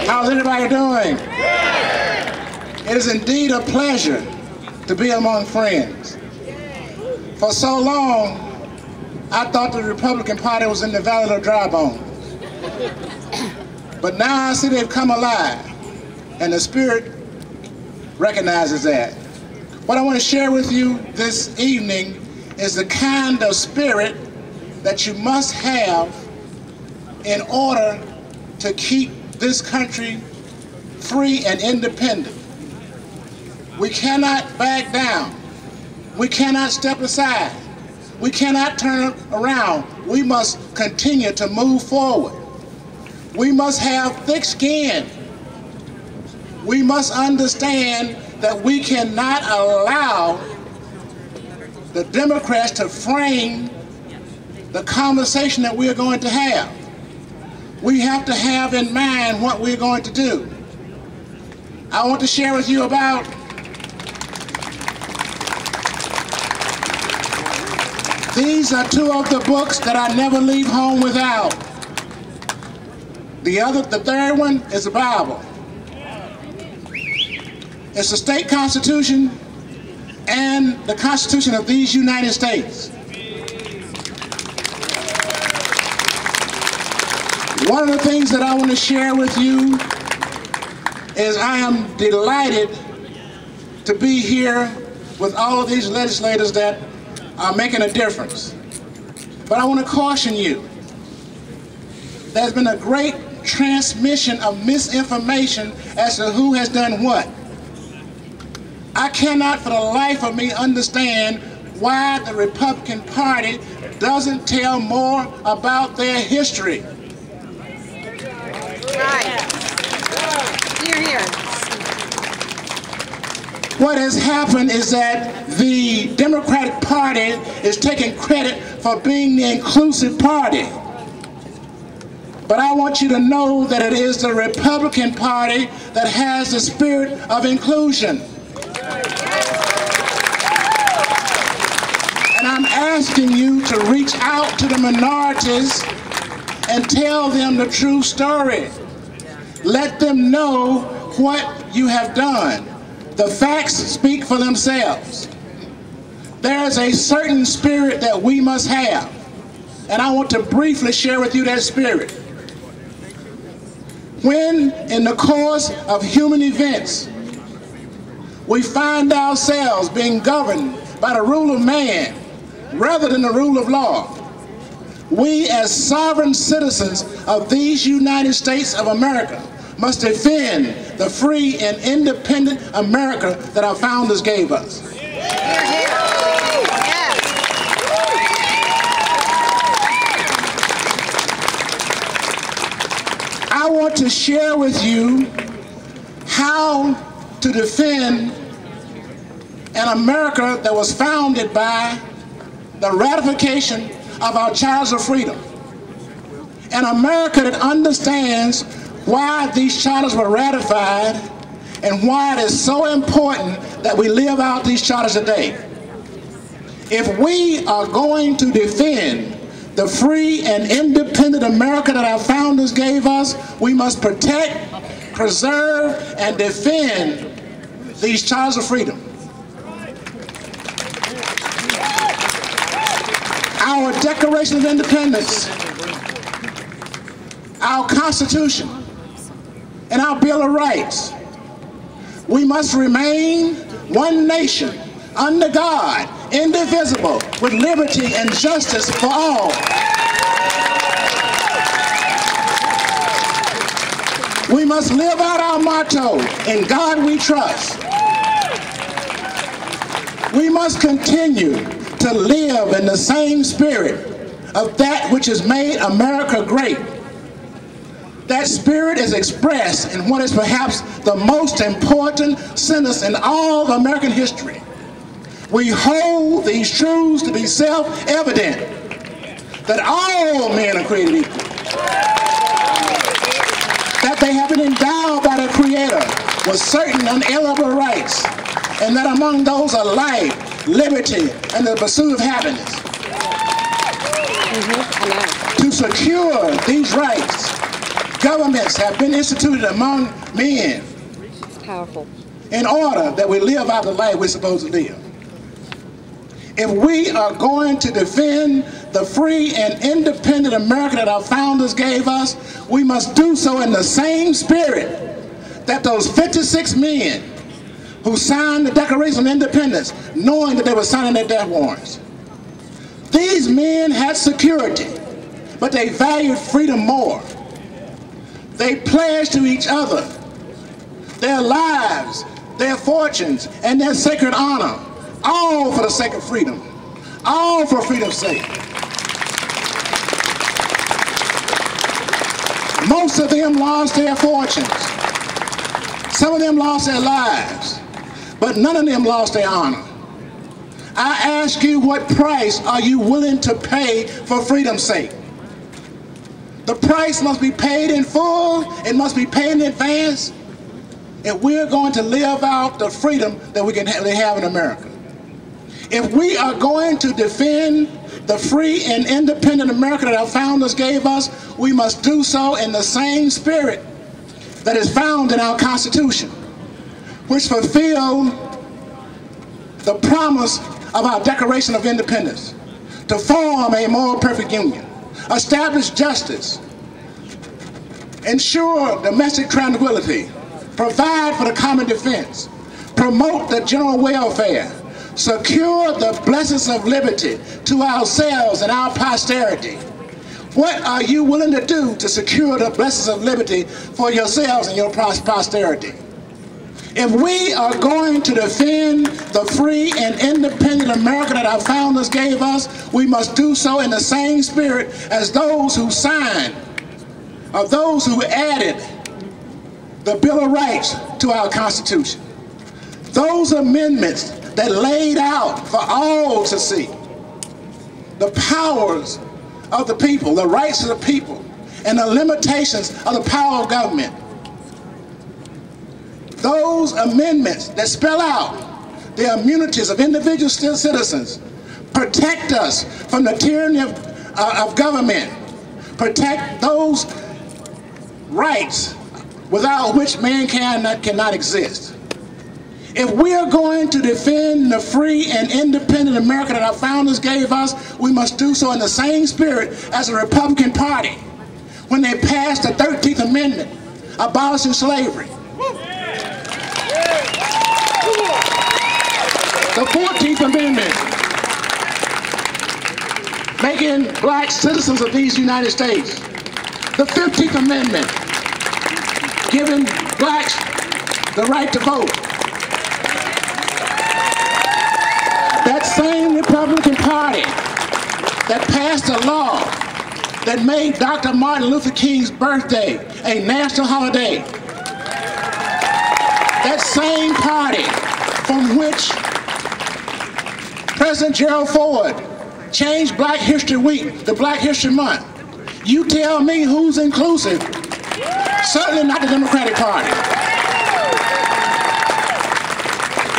How's everybody doing? It is indeed a pleasure to be among friends. For so long, I thought the Republican Party was in the valley of dry bones. But now I see they've come alive, and the Spirit recognizes that. What I want to share with you this evening is the kind of spirit that you must have in order to keep this country free and independent. We cannot back down. We cannot step aside. We cannot turn around. We must continue to move forward. We must have thick skin. We must understand that we cannot allow the Democrats to frame the conversation that we are going to have. We have to have in mind what we're going to do. I want to share with you about these are two of the books that I never leave home without. The third one is the Bible. It's the state constitution and the Constitution of these United States. One of the things that I want to share with you is I am delighted to be here with all of these legislators that are making a difference. But I want to caution you. There's been a great transmission of misinformation as to who has done what. I cannot for the life of me understand why the Republican Party doesn't tell more about their history. Right. Hear, hear. What has happened is that the Democratic Party is taking credit for being the inclusive party. But I want you to know that it is the Republican Party that has the spirit of inclusion. And I'm asking you to reach out to the minorities and tell them the true story. Let them know what you have done. The facts speak for themselves. There is a certain spirit that we must have, and I want to briefly share with you that spirit. When, in the course of human events, we find ourselves being governed by the rule of man rather than the rule of law, we as sovereign citizens of these United States of America must defend the free and independent America that our founders gave us. I want to share with you how to defend an America that was founded by the ratification of our Charters of Freedom. An America that understands why these charters were ratified and why it is so important that we live out these charters today. If we are going to defend the free and independent America that our founders gave us, we must protect, preserve, and defend these charters of freedom. Our Declaration of Independence, our Constitution, and our Bill of Rights. We must remain one nation, under God, indivisible, with liberty and justice for all. We must live out our motto, "In God we trust." We must continue to live in the same spirit of that which has made America great. That spirit is expressed in what is perhaps the most important sentence in all of American history. We hold these truths to be self-evident, that all men are created equal, that they have been endowed by their Creator with certain unalienable rights, and that among those are life, liberty, and the pursuit of happiness. To secure these rights, Governments have been instituted among men Powerful. in order that we live out the life we're supposed to live. If we are going to defend the free and independent America that our founders gave us, we must do so in the same spirit that those 56 men who signed the Declaration of Independence, knowing that they were signing their death warrants. These men had security, but they valued freedom more. They pledged to each other their lives, their fortunes, and their sacred honor, all for the sake of freedom, all for freedom's sake. Most of them lost their fortunes. Some of them lost their lives, but none of them lost their honor. I ask you, what price are you willing to pay for freedom's sake? The price must be paid in full, it must be paid in advance, if we're going to live out the freedom that we can have in America. If we are going to defend the free and independent America that our founders gave us, we must do so in the same spirit that is found in our Constitution, which fulfilled the promise of our Declaration of Independence, to form a more perfect union, establish justice, ensure domestic tranquility, provide for the common defense, promote the general welfare, secure the blessings of liberty to ourselves and our posterity. What are you willing to do to secure the blessings of liberty for yourselves and your posterity? If we are going to defend the free and independent America that our founders gave us, we must do so in the same spirit as those who signed, or those who added the Bill of Rights to our Constitution. Those amendments that laid out for all to see the powers of the people, the rights of the people, and the limitations of the power of government. Those amendments that spell out the immunities of individual citizens, protect us from the tyranny of government, protect those rights without which man cannot exist. If we are going to defend the free and independent America that our founders gave us, we must do so in the same spirit as the Republican Party when they passed the 13th Amendment, abolishing slavery. The 14th Amendment, making black citizens of these United States. The 15th Amendment, giving blacks the right to vote. That same Republican Party that passed a law that made Dr. Martin Luther King's birthday a national holiday. That same party from which President Gerald Ford changed Black History Week to Black History Month. You tell me who's inclusive? Certainly not the Democratic Party.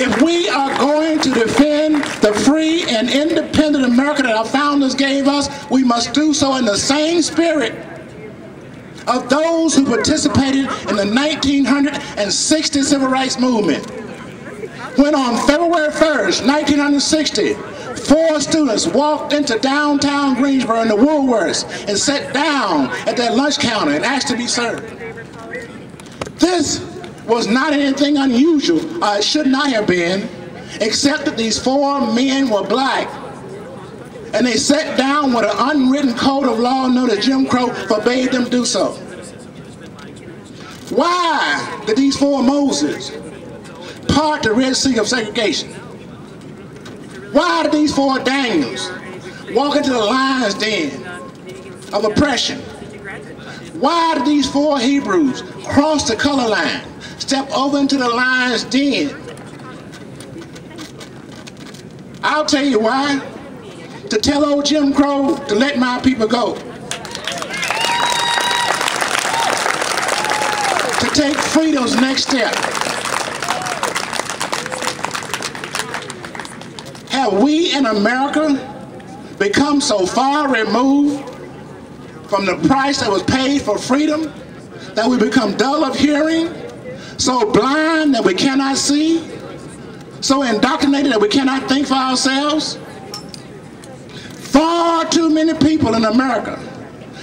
If we are going to defend the free and independent America that our founders gave us, we must do so in the same spirit of those who participated in the 1960 Civil Rights Movement. When on February 1st, 1960, 4 students walked into downtown Greensboro in the Woolworths and sat down at their lunch counter and asked to be served. This was not anything unusual, or it should not have been, except that these 4 men were black, and they sat down with an unwritten code of law known as Jim Crow forbade them to do so. Why did these 4 Moses part the Red Sea of segregation? Why did these 4 Daniels walk into the lion's den of oppression? Why did these 4 Hebrews cross the color line, step over into the lion's den? I'll tell you why. To tell old Jim Crow to let my people go. To take freedom's next step. Have we in America become so far removed from the price that was paid for freedom that we become dull of hearing, so blind that we cannot see, so indoctrinated that we cannot think for ourselves? Far too many people in America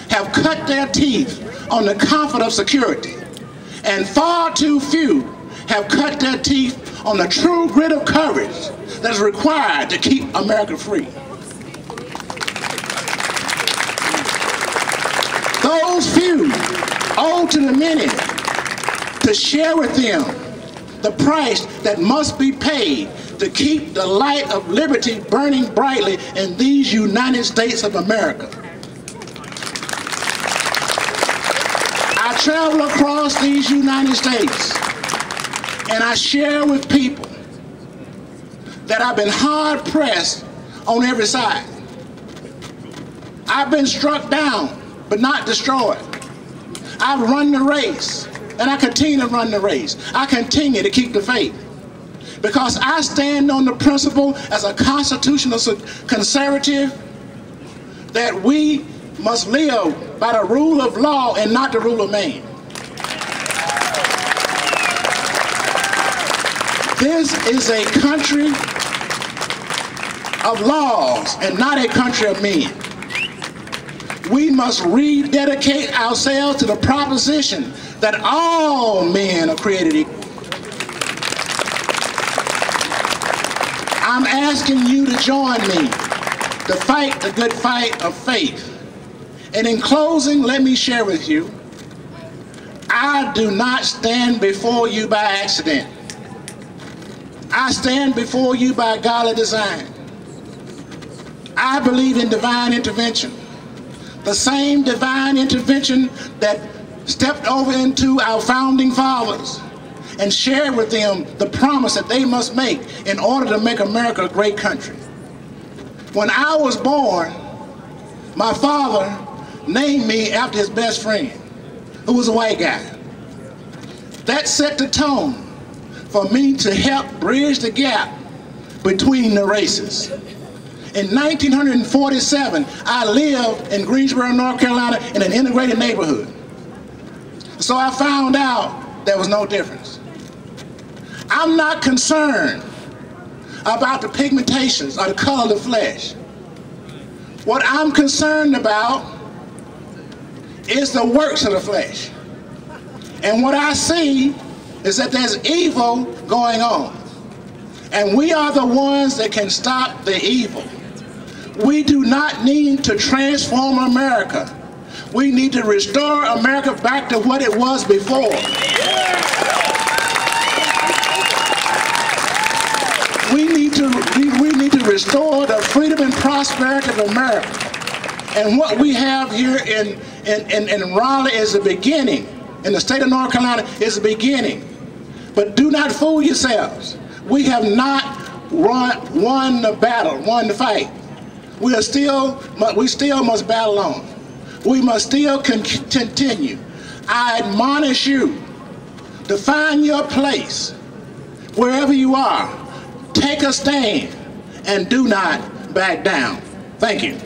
have cut their teeth on the comfort of security, and far too few have cut their teeth on the true grit of courage that is required to keep America free. Those few owe to the many to share with them the price that must be paid to keep the light of liberty burning brightly in these United States of America. I travel across these United States and I share with people that I've been hard pressed on every side. I've been struck down but not destroyed. I've run the race and I continue to run the race. I continue to keep the faith because I stand on the principle as a constitutional conservative that we must live by the rule of law and not the rule of man. This is a country of laws and not a country of men. We must rededicate ourselves to the proposition that all men are created equal. I'm asking you to join me to fight the good fight of faith. And in closing, let me share with you, I do not stand before you by accident. I stand before you by godly design. I believe in divine intervention. The same divine intervention that stepped over into our founding fathers and shared with them the promise that they must make in order to make America a great country. When I was born, my father named me after his best friend, who was a white guy. That set the tone for me to help bridge the gap between the races. In 1947, I lived in Greensboro, North Carolina in an integrated neighborhood. So I found out there was no difference. I'm not concerned about the pigmentations or the color of the flesh. What I'm concerned about is the works of the flesh. And what I see is that there's evil going on. And we are the ones that can stop the evil. We do not need to transform America. We need to restore America back to what it was before. We need to restore the freedom and prosperity of America. And what we have here in Raleigh is the beginning. In the state of North Carolina is the beginning. But do not fool yourselves. We have not won the battle, won the fight. We still must battle on. We must still continue. I admonish you to find your place wherever you are. Take a stand and do not back down. Thank you.